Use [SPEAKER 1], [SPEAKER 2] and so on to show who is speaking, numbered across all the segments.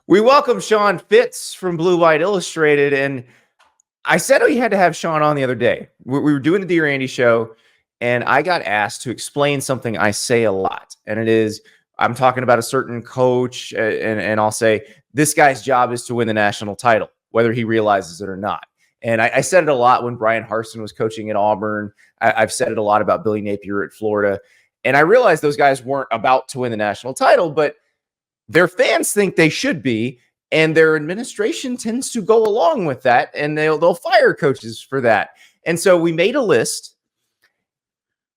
[SPEAKER 1] We welcome Sean Fitz from Blue White Illustrated. And I said we had to have Sean on the other day. We were doing the Dear Andy show, and I got asked to explain something I say a lot. And it is, I'm talking about a certain coach, and I'll say, this guy's job is to win the national title, whether he realizes it or not. And I said it a lot when Brian Harsin was coaching at Auburn. I've said it a lot about Billy Napier at Florida. And I realized those guys weren't about to win the national title, but their fans think they should be, and their administration tends to go along with that, and they'll fire coaches for that. And so we made a list,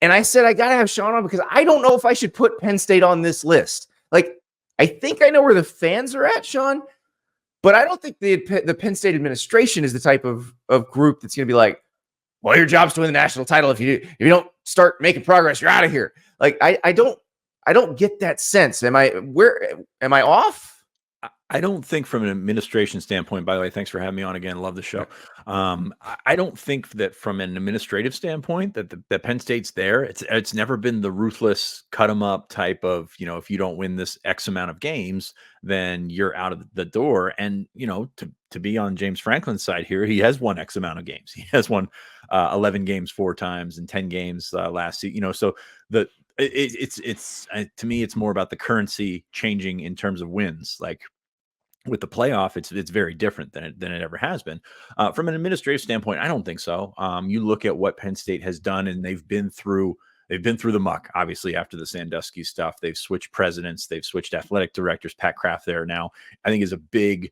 [SPEAKER 1] and I said I got to have Sean on because I don't know if I should put Penn State on this list. Like, I think I know where the fans are at, Sean, but I don't think the Penn State administration is the type of group that's going to be like, well, your job's to win the national title. If you don't start making progress, you're out of here. Like, I don't get that sense. Am I off?
[SPEAKER 2] I don't think from an administration standpoint, by the way, thanks for having me on again. Love the show. I don't think that from an administrative standpoint that Penn State's there. It's never been the ruthless cut them up type of, if you don't win this X amount of games, then you're out of the door. And, to be on James Franklin's side here, he has won X amount of games. He has won 11 games 4 times and 10 games last season, so it's to me, it's more about the currency changing in terms of wins. Like, with the playoff, it's very different than it ever has been. From an administrative standpoint, I don't think so. You look at what Penn State has done, and they've been through the muck. Obviously, after the Sandusky stuff, they've switched presidents, they've switched athletic directors. Pat Kraft there now, I think, is a big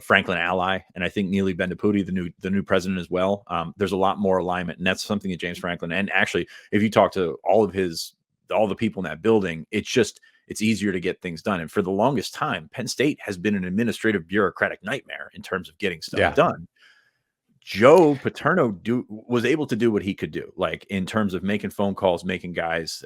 [SPEAKER 2] Franklin ally, and I think Neely Bendaputi, the new president as well. There's a lot more alignment, and that's something that James Franklin, and actually, if you talk to all the people in that building, it's easier to get things done. And for the longest time, Penn State has been an administrative bureaucratic nightmare in terms of getting stuff done. Joe Paterno was able to do what he could do, like in terms of making phone calls, making guys,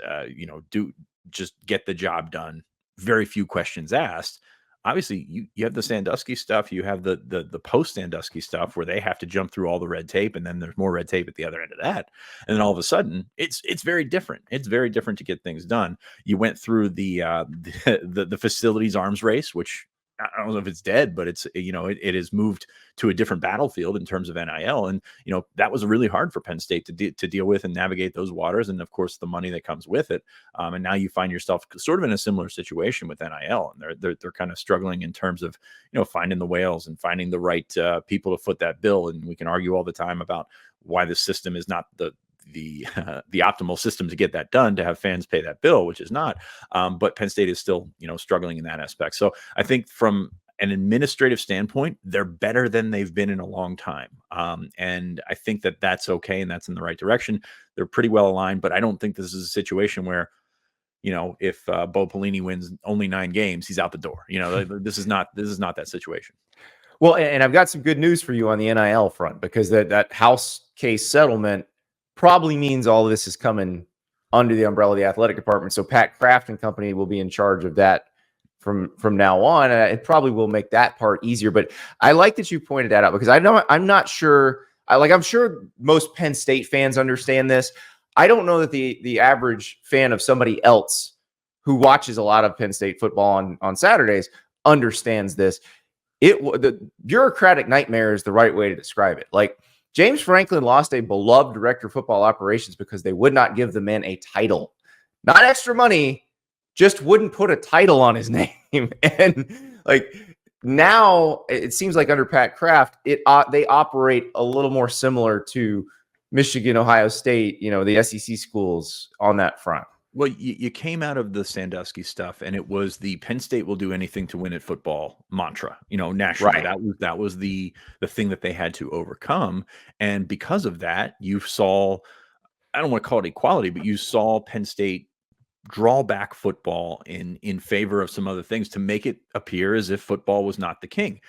[SPEAKER 2] just get the job done. Very few questions asked. Obviously, you have the Sandusky stuff, you have the post Sandusky stuff where they have to jump through all the red tape, and then there's more red tape at the other end of that. And then all of a sudden, it's very different. It's very different to get things done. You went through the facilities arms race, which I don't know if it's dead, but it's, it has moved to a different battlefield in terms of NIL. And, that was really hard for Penn State to deal with and navigate those waters. And of course, the money that comes with it. And now you find yourself sort of in a similar situation with NIL, and they're kind of struggling in terms of, finding the whales and finding the right people to foot that bill. And we can argue all the time about why the system is not the optimal system to get that done, to have fans pay that bill, which is not. But Penn State is still, struggling in that aspect. So I think from an administrative standpoint, they're better than they've been in a long time. And I think that that's okay. And that's in the right direction. They're pretty well aligned, but I don't think this is a situation where, if Bo Pelini wins only 9 games, he's out the door. This is not that situation.
[SPEAKER 1] Well, and I've got some good news for you on the NIL front, because that House case settlement probably means all of this is coming under the umbrella of the athletic department. So Pat Kraft and company will be in charge of that from now on. It probably will make that part easier. But I like that you pointed that out, because I'm not sure. I'm sure most Penn State fans understand this. I don't know that the average fan of somebody else who watches a lot of Penn State football on Saturdays understands this. The bureaucratic nightmare is the right way to describe it. Like, James Franklin lost a beloved director of football operations because they would not give the man a title, not extra money, just wouldn't put a title on his name. And like, now it seems like under Pat Kraft, they operate a little more similar to Michigan, Ohio State, the SEC schools on that front.
[SPEAKER 2] Well, you came out of the Sandusky stuff, and it was the Penn State will do anything to win at football mantra, nationally. Right. That was the thing that they had to overcome. And because of that, you saw, I don't want to call it equality, but you saw Penn State draw back football in favor of some other things to make it appear as if football was not the king.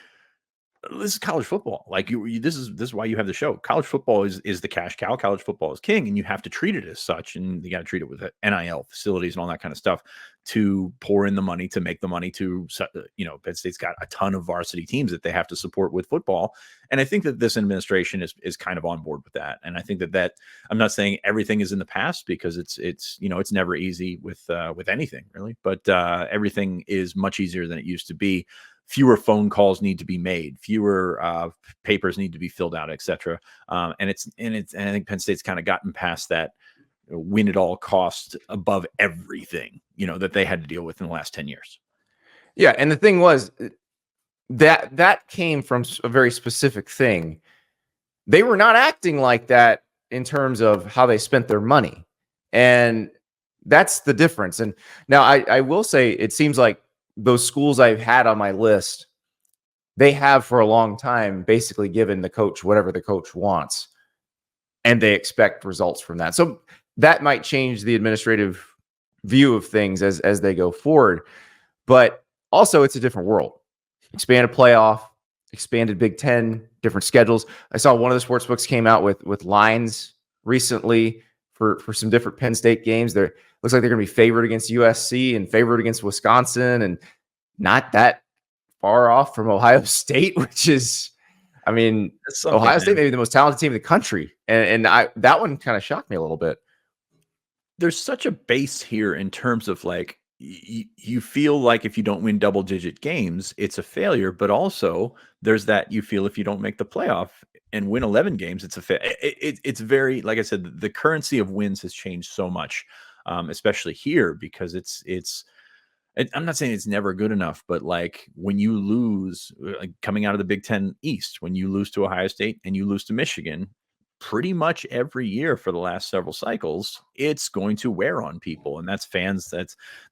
[SPEAKER 2] This is college football. Like, this is why you have the show. College football is the cash cow. College football is king, and you have to treat it as such. And you got to treat it with NIL facilities and all that kind of stuff to pour in the money, to make the money to, Penn State's got a ton of varsity teams that they have to support with football. And I think that this administration is kind of on board with that. And I think that I'm not saying everything is in the past, because it's never easy with anything really, but everything is much easier than it used to be. fewer phone calls need to be made, fewer papers need to be filled out, etc. And I think Penn State's kind of gotten past that win at all costs above everything, that they had to deal with in the last 10 years.
[SPEAKER 1] Yeah, and the thing was that came from a very specific thing. They were not acting like that in terms of how they spent their money, and that's the difference. And now I will say, it seems like those schools I've had on my list, they have for a long time basically given the coach whatever the coach wants, and they expect results from that. So that might change the administrative view of things as they go forward. But also, it's a different world. Expanded playoff, expanded Big Ten, different schedules. I saw one of the sports books came out with lines recently for some different Penn State games. There looks like they're going to be favored against USC and favored against Wisconsin, and not that far off from Ohio State, which is, Ohio State may be the most talented team in the country, and that one kind of shocked me a little bit.
[SPEAKER 2] There's such a base here in terms of like, you feel like if you don't win double-digit games, it's a failure. But also, there's that you feel if you don't make the playoff and win 11 games, it's a failure. It's very, like I said, the currency of wins has changed so much, especially here, because I'm not saying it's never good enough, but like when you lose, like coming out of the Big Ten East, when you lose to Ohio State and you lose to Michigan, pretty much every year for the last several cycles, it's going to wear on people. And that's fans,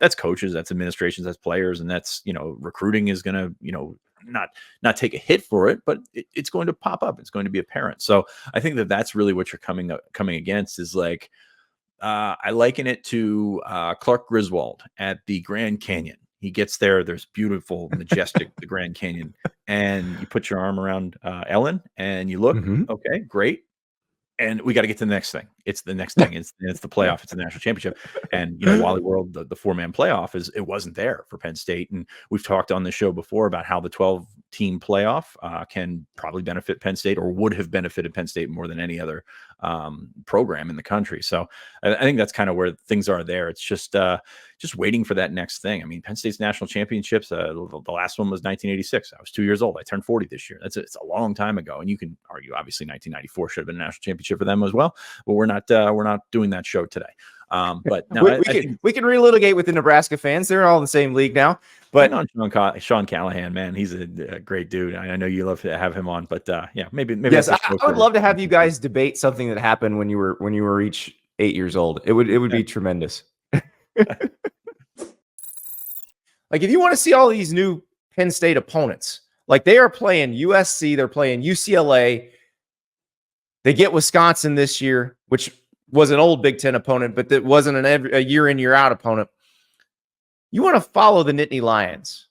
[SPEAKER 2] that's coaches, that's administrations, that's players, and that's, recruiting is going to, not take a hit for it, but it's going to pop up. It's going to be apparent. So I think that's really what you're coming against is like, I liken it to Clark Griswold at the Grand Canyon. He gets there. There's beautiful, majestic, the Grand Canyon. And you put your arm around Ellen and you look, okay, great. And we got to get to the next thing. It's the next thing. It's the playoff. It's the national championship. And, Wally World, the 4-man playoff it wasn't there for Penn State. And we've talked on the show before about how the 12-team playoff can probably benefit Penn State, or would have benefited Penn State more than any other program in the country. So I think that's kind of where things are there. It's just waiting for that next thing. I mean, Penn State's national championships, the last one was 1986. I was 2 years old. I turned 40 this year. It's a long time ago. And you can argue, obviously, 1994 should have been a national championship for them as well. But we're not doing that show today. But no,
[SPEAKER 1] we can relitigate with the Nebraska fans. They're all in the same league now. But
[SPEAKER 2] on Sean Callahan, man, he's a great dude. I know you love to have him on, but maybe
[SPEAKER 1] yes, I would love to have you guys debate something that happened when you were each 8 years old. It would be tremendous. Like, if you want to see all these new Penn State opponents, like they are playing USC, they're playing UCLA. They get Wisconsin this year, which was an old Big Ten opponent, but that wasn't a year in, year out opponent. You want to follow the Nittany Lions.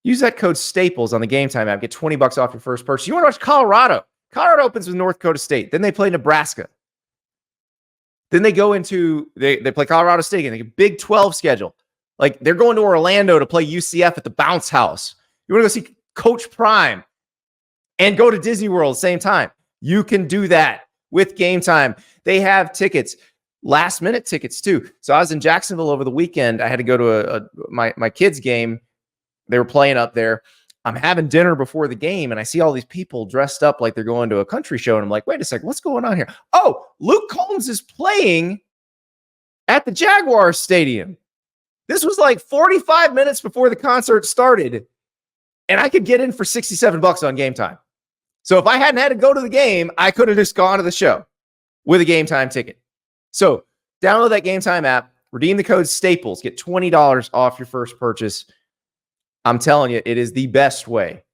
[SPEAKER 1] Use that code Staples on the Game Time app. Get $20 off your first purchase. You want to watch Colorado. Colorado opens with North Dakota State. Then they play Nebraska. Then they go into, they play Colorado State again. They get a Big 12 schedule. Like, they're going to Orlando to play UCF at the Bounce House. You want to go see Coach Prime and go to Disney World at the same time. You can do that with Game Time. They have tickets, last minute tickets too. So I was in Jacksonville over the weekend. I had to go to my kids' game. They were playing up there. I'm having dinner before the game, and I see all these people dressed up like they're going to a country show. And I'm like, wait a second, what's going on here? Oh, Luke Combs is playing at the Jaguars Stadium. This was like 45 minutes before the concert started, and I could get in for $67 on Game Time. So if I hadn't had to go to the game, I could have just gone to the show with a Game Time ticket. So download that Game Time app, redeem the code Staples, get $20 off your first purchase. I'm telling you, it is the best way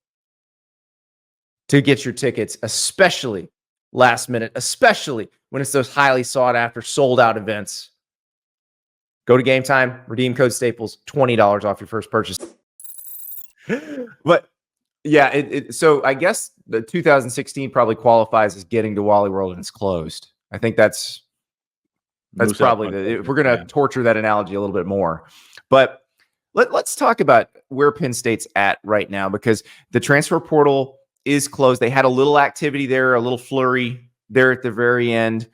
[SPEAKER 1] to get your tickets, especially last minute, especially when it's those highly sought after, sold out events. Go to Game Time, redeem code Staples, $20 off your first purchase. But yeah, so I guess the 2016 probably qualifies as getting to Wally World and it's closed. I think that's probably if we're going to torture that analogy a little bit more. But let's talk about where Penn State's at right now, because the transfer portal is closed. They had a little activity there, a little flurry there at the very end.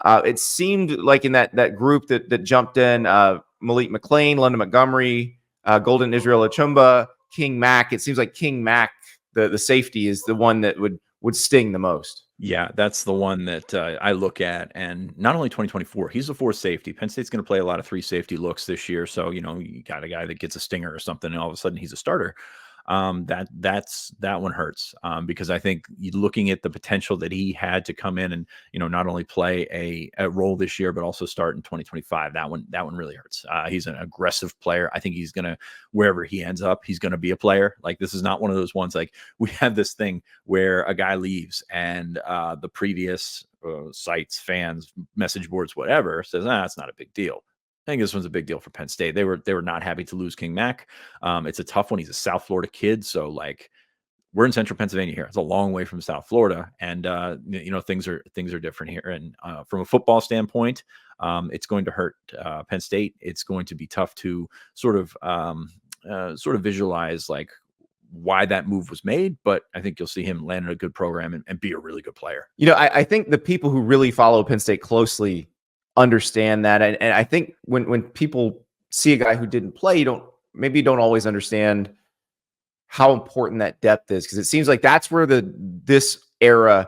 [SPEAKER 1] It seemed like in that group that jumped in, Malik McLean, London Montgomery, Golden Israel Achumba, King Mac. It seems like King Mac, the safety, is the one that would sting the most.
[SPEAKER 2] Yeah, that's the one that I look at, and not only 2024, he's a fourth safety. Penn State's going to play a lot of 3 safety looks this year, so you got a guy that gets a stinger or something, and all of a sudden he's a starter. That one hurts because I think looking at the potential that he had to come in and not only play a role this year but also start in 2025. That one really hurts. He's an aggressive player. I think he's gonna, wherever he ends up, he's gonna be a player. Like, this is not one of those ones like we have this thing where a guy leaves and the previous sites, fans, message boards, whatever, says it's not a big deal. I think this one's a big deal for Penn State. They were not happy to lose King Mac. It's a tough one. He's a South Florida kid, so like we're in Central Pennsylvania here. It's a long way from South Florida, and things are different here. And from a football standpoint, it's going to hurt Penn State. It's going to be tough to sort of visualize like why that move was made, but I think you'll see him land in a good program and be a really good player.
[SPEAKER 1] I think the people who really follow Penn State closely understand that, and I think when people see a guy who didn't play, you don't always understand how important that depth is, because it seems like that's where this era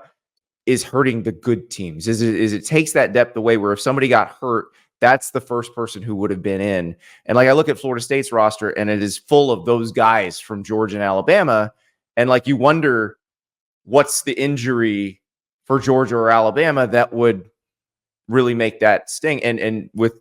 [SPEAKER 1] is hurting the good teams. Is it takes that depth away, where if somebody got hurt, that's the first person who would have been in. And like I look at Florida State's roster, and it is full of those guys from Georgia and Alabama, and like you wonder what's the injury for Georgia or Alabama that would really make that sting. And with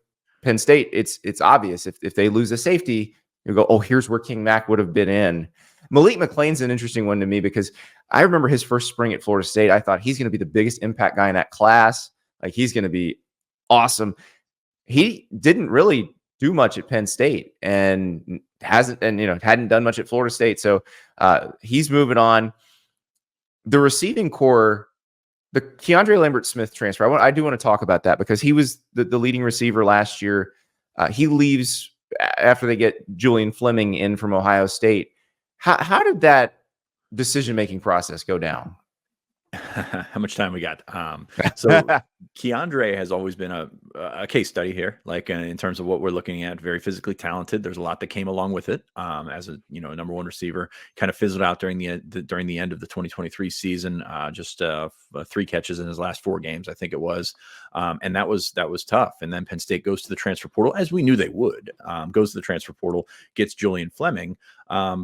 [SPEAKER 1] Penn State, it's obvious. If they lose a safety, you go, oh, here's where King Mac would have been in. Malik McLean's an interesting one to me, because I remember his first spring at Florida State. I thought he's going to be the biggest impact guy in that class. Like, he's going to be awesome. He didn't really do much at Penn State and hadn't done much at Florida State. So he's moving on. The receiving core, the Keandre Lambert-Smith transfer, I do want to talk about that, because he was the leading receiver last year. He leaves after they get Julian Fleming in from Ohio State. How did that decision-making process go down?
[SPEAKER 2] How much time we got? So Keandre has always been a case study here, like in terms of what we're looking at. Very physically talented. There's a lot that came along with it. As a number one receiver, kind of fizzled out during the end of the 2023 season. Just 3 catches in his last 4 games, I think it was, and that was tough. And then Penn State goes to the transfer portal, as we knew they would. Goes to the transfer portal, gets Julian Fleming.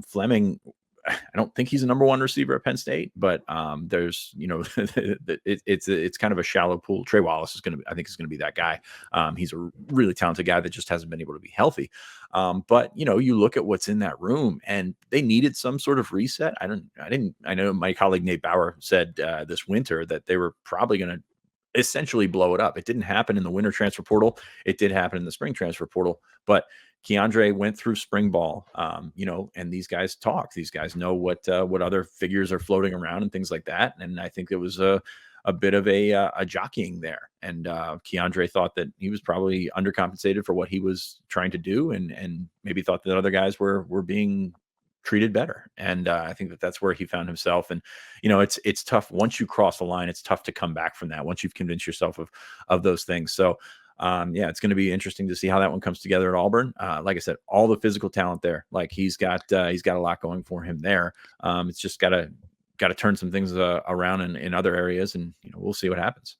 [SPEAKER 2] Fleming, I don't think he's a number 1 receiver at Penn State, but there's, it's kind of a shallow pool. Trey Wallace is going to be that guy. He's a really talented guy that just hasn't been able to be healthy. But you look at what's in that room, and they needed some sort of reset. I know my colleague Nate Bauer said this winter that they were probably going to essentially blow it up. It didn't happen in the winter transfer portal. It did happen in the spring transfer portal, but Keandre went through spring ball, and these guys talk. These guys know what other figures are floating around and things like that. And I think there was a bit of a jockeying there. And Keandre thought that he was probably undercompensated for what he was trying to do, and maybe thought that other guys were being treated better. And I think that's where he found himself. And it's tough once you cross the line. It's tough to come back from that once you've convinced yourself of those things. So it's going to be interesting to see how that one comes together at Auburn. Like I said, all the physical talent there. Like, he's got a lot going for him there. It's just got to turn some things around in other areas, and we'll see what happens.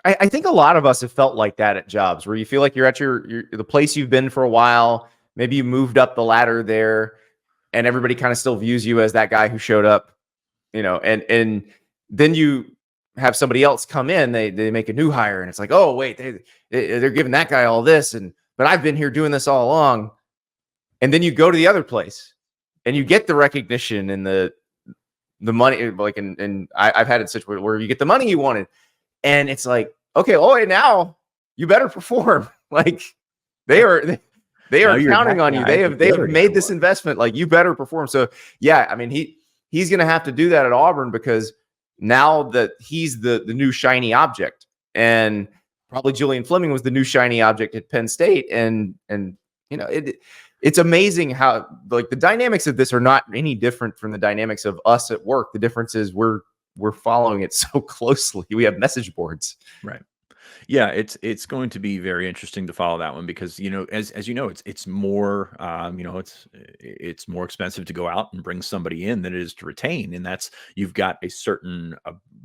[SPEAKER 1] I think a lot of us have felt like that at jobs, where you feel like you're at the place you've been for a while. Maybe you moved up the ladder there, and everybody kind of still views you as that guy who showed up, and then you have somebody else come in, they make a new hire, and it's like, oh wait, they're giving that guy all this, but I've been here doing this all along. And then you go to the other place and you get the recognition and the money, like, and I've had it such where you get the money you wanted, and it's like, okay, wait, now you better perform. Like, they are counting on you. They have made this investment. Like, you better perform. So yeah, I mean, he's going to have to do that at Auburn, because now that he's the new shiny object, and probably Julian Fleming was the new shiny object at Penn State. And it's amazing how, like, the dynamics of this are not any different from the dynamics of us at work. The difference is we're following it so closely. We have message boards.
[SPEAKER 2] Right. Yeah, it's going to be very interesting to follow that one because as you know, it's more it's more expensive to go out and bring somebody in than it is to retain, and that's you've got a certain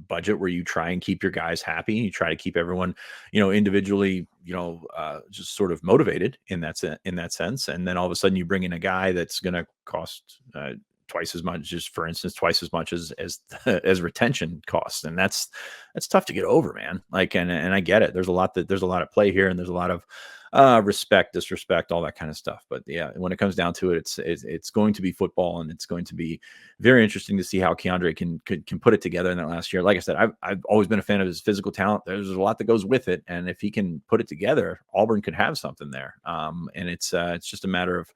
[SPEAKER 2] budget where you try and keep your guys happy, and you try to keep everyone individually just sort of motivated in that sense, and then all of a sudden you bring in a guy that's going to cost twice as much, just for instance, twice as much as retention costs, and that's tough to get over, man. Like, and I get it. There's a lot at play here, and there's a lot of respect, disrespect, all that kind of stuff. But yeah, when it comes down to it, it's going to be football, and it's going to be very interesting to see how Keandre can put it together in that last year. Like I said, I've always been a fan of his physical talent. There's a lot that goes with it, and if he can put it together, Auburn could have something there. And it's just a matter of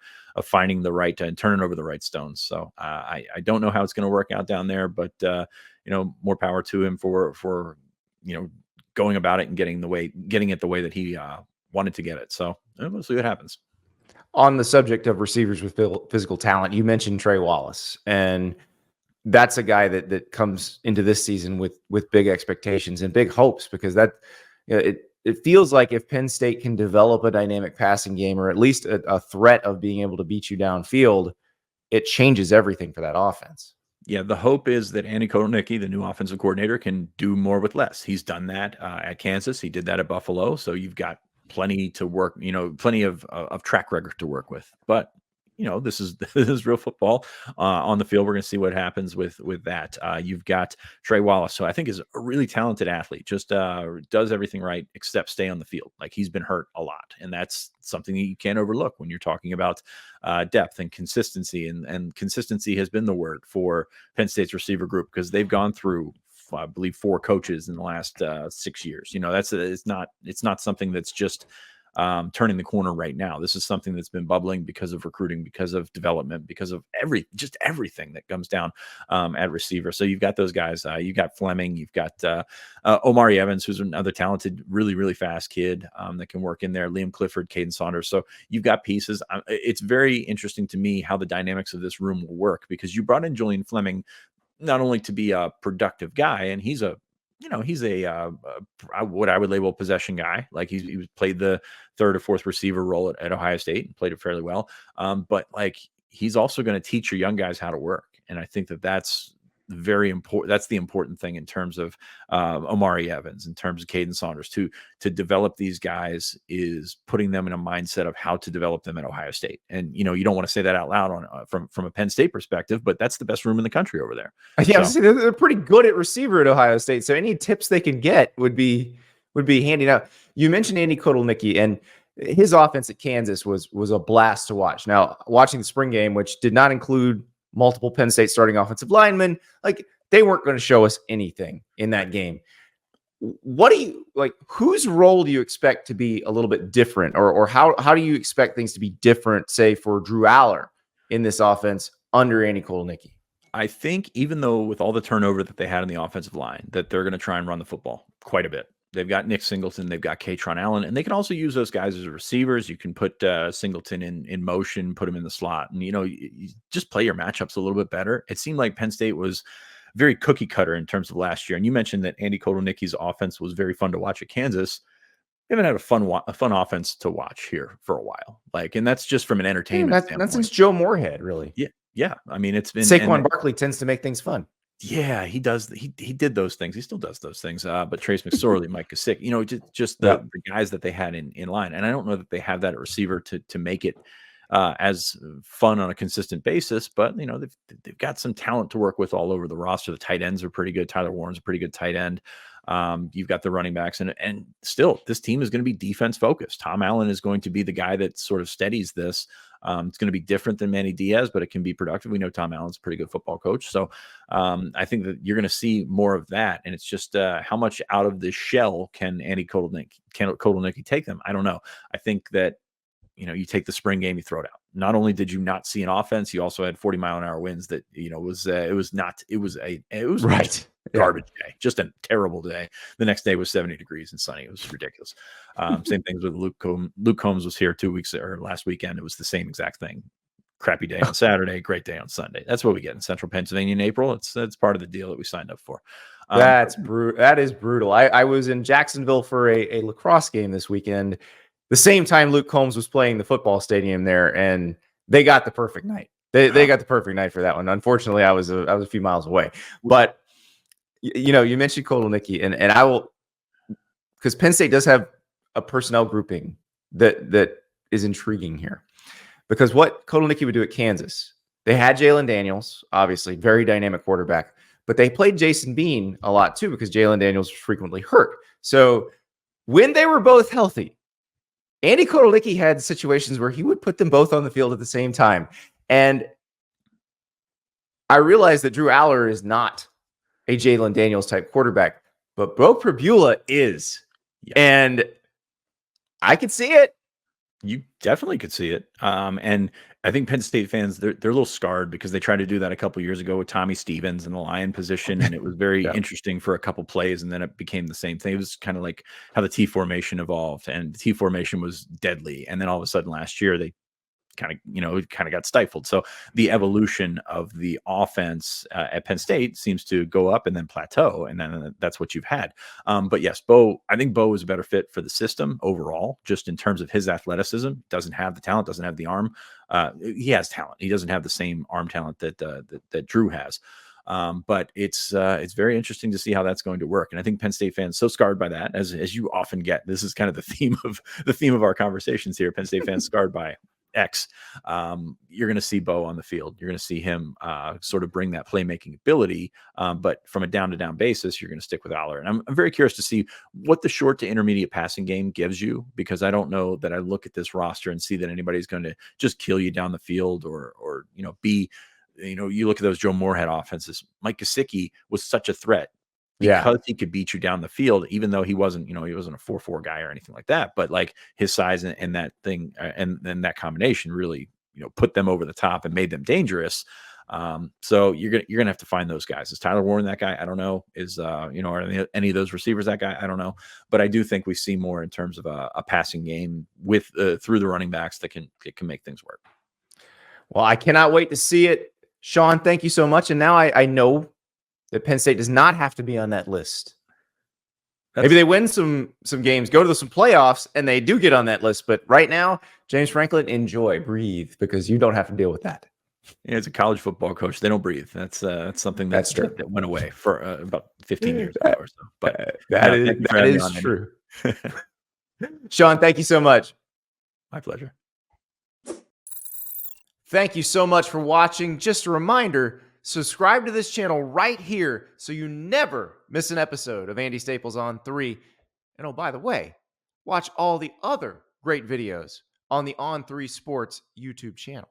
[SPEAKER 2] finding the right and turning over the right stones. So I don't know how it's going to work out down there, but more power to him for going about it and getting it the way that he wanted to get it. So we'll see what happens.
[SPEAKER 1] On the subject of receivers with physical talent, you mentioned Trey Wallace, and that's a guy that comes into this season with big expectations and big hopes, because that it feels like if Penn State can develop a dynamic passing game, or at least a threat of being able to beat you downfield, it changes everything for that offense.
[SPEAKER 2] Yeah, the hope is that Andy Kotelnicki, the new offensive coordinator, can do more with less. He's done that at Kansas. He did that at Buffalo. So you've got plenty to work, plenty of track record to work with. But this is real football on the field. We're going to see what happens with that. You've got Trey Wallace, who I think is a really talented athlete, just does everything right except stay on the field. Like, he's been hurt a lot, and that's something that you can't overlook when you're talking about depth and consistency. And consistency has been the word for Penn State's receiver group, because they've gone through, I believe, 4 coaches in the last 6 years. It's not something that's just turning the corner right now. This is something that's been bubbling because of recruiting, because of development, because of everything that comes down at receiver. So you've got those guys. You've got Fleming. You've got Omari Evans, who's another talented, really, really fast kid that can work in there. Liam Clifford, Caden Saunders. So you've got pieces. It's very interesting to me how the dynamics of this room will work, because you brought in Julian Fleming not only to be a productive guy, and he's a what I would label a possession guy. Like, he played the 3rd or 4th receiver role at Ohio State and played it fairly well. But like, he's also going to teach your young guys how to work. And I think that's very important. That's the important thing in terms of Omari Evans, in terms of Caden Saunders, to develop these guys, is putting them in a mindset of how to develop them at Ohio State. And you don't want to say that out loud from a Penn State perspective, but that's the best room in the country over there.
[SPEAKER 1] Yeah, so they're pretty good at receiver at Ohio State. So any tips they can get would be handy. Now, you mentioned Andy Kotelnicki, and his offense at Kansas was a blast to watch. Now, watching the spring game, which did not include multiple Penn State starting offensive linemen, like, they weren't going to show us anything in that game. What do you like? Whose role do you expect to be a little bit different, or how do you expect things to be different, say, for Drew Allar in this offense under Andy Kotelnicki?
[SPEAKER 2] I think, even though with all the turnover that they had in the offensive line, that they're going to try and run the football quite a bit. They've got Nick Singleton, they've got Katron Allen, and they can also use those guys as receivers. You can put Singleton in motion, put him in the slot, and you just play your matchups a little bit better. It seemed like Penn State was very cookie cutter in terms of last year. And you mentioned that Andy Kotelnicki's offense was very fun to watch at Kansas. They haven't had a fun offense to watch here for a while. Like, and that's just from an entertainment standpoint.
[SPEAKER 1] That's since Joe Moorhead, really.
[SPEAKER 2] Yeah. I mean, it's been
[SPEAKER 1] Saquon Barkley tends to make things fun.
[SPEAKER 2] Yeah, he does. He did those things. He still does those things. But Trace McSorley, Mike Gesicki, just the guys that they had in line. And I don't know that they have that at receiver to make it as fun on a consistent basis. But they've got some talent to work with all over the roster. The tight ends are pretty good. Tyler Warren's a pretty good tight end. You've got the running backs, and still, this team is going to be defense focused. Tom Allen is going to be the guy that sort of steadies this. It's going to be different than Manny Diaz, but it can be productive. We know Tom Allen's a pretty good football coach. So I think that you're going to see more of that. And it's just how much out of the shell can Andy Kotelnicki take them? I don't know. I think that, you take the spring game, you throw it out. Not only did you not see an offense, you also had 40-mile-an-hour winds that, was
[SPEAKER 1] right.
[SPEAKER 2] Garbage day, just a terrible day. The next day was 70 degrees and sunny. It was ridiculous. Same things with Luke Combs. Luke Combs was here last weekend. It was the same exact thing. Crappy day on Saturday, great day on Sunday. That's what we get in Central Pennsylvania in April. It's part of the deal that we signed up for.
[SPEAKER 1] That's brutal. That is brutal. I was in Jacksonville for a lacrosse game this weekend, the same time Luke Combs was playing the football stadium there, and they got the perfect night. They got the perfect night for that one. Unfortunately, I was a few miles away. But you know, you mentioned Kotelnicki, and I will, because Penn State does have a personnel grouping that is intriguing here. Because what Kotelnicki would do at Kansas, they had Jalen Daniels, obviously very dynamic quarterback, but they played Jason Bean a lot too because Jalen Daniels was frequently hurt. So when they were both healthy, Andy Kotelnicki had situations where he would put them both on the field at the same time. And I realized that Drew Allar is not a Jalen Daniels type quarterback, but Bo Pribula is. Yeah. And I could see it.
[SPEAKER 2] You definitely could see it. And I think Penn State fans, they're a little scarred because they tried to do that a couple years ago with Tommy Stevens in the Lion position. And it was very interesting for a couple plays. And then it became the same thing. It was kind of like how the T formation evolved, and the T formation was deadly. And then all of a sudden last year, they kind of got stifled. So the evolution of the offense at Penn State seems to go up and then plateau, and then that's what you've had. But yes, I think Bo is a better fit for the system overall, just in terms of his athleticism. Doesn't have the talent, doesn't have the arm. He has talent. He doesn't have the same arm talent that Drew has. But it's very interesting to see how that's going to work. And I think Penn State fans so scarred by that, as you often get. This is kind of the theme of our conversations here. Penn State fans scarred by X. You're going to see Bo on the field. You're going to see him sort of bring that playmaking ability. But from a down-to-down basis, you're going to stick with Allar. And I'm very curious to see what the short to intermediate passing game gives you, because I don't know that I look at this roster and see that anybody's going to just kill you down the field or you look at those Joe Moorhead offenses. Mike Gesicki was such a threat because he could beat you down the field, even though he wasn't a 4-4 guy or anything like that. But like his size and that thing and that combination really, put them over the top and made them dangerous. So you're gonna have to find those guys. Is Tyler Warren that guy? I don't know. Are any of those receivers that guy? I don't know. But I do think we see more in terms of a passing game with through the running backs that can make things work.
[SPEAKER 1] Well, I cannot wait to see it. Sean, thank you so much. And now I know that Penn State does not have to be on that list. Maybe they win some games, go to some playoffs, and they do get on that list. But right now, James Franklin, enjoy, breathe, because you don't have to deal with that.
[SPEAKER 2] Yeah, as a college football coach, they don't breathe. That's something that went away for about 15 years ago or so. But
[SPEAKER 1] that is true. Sean, thank you so much.
[SPEAKER 2] My pleasure.
[SPEAKER 1] Thank you so much for watching. Just a reminder, subscribe to this channel right here so you never miss an episode of Andy Staples on 3. And oh, by the way, watch all the other great videos on the On3 Sports YouTube channel.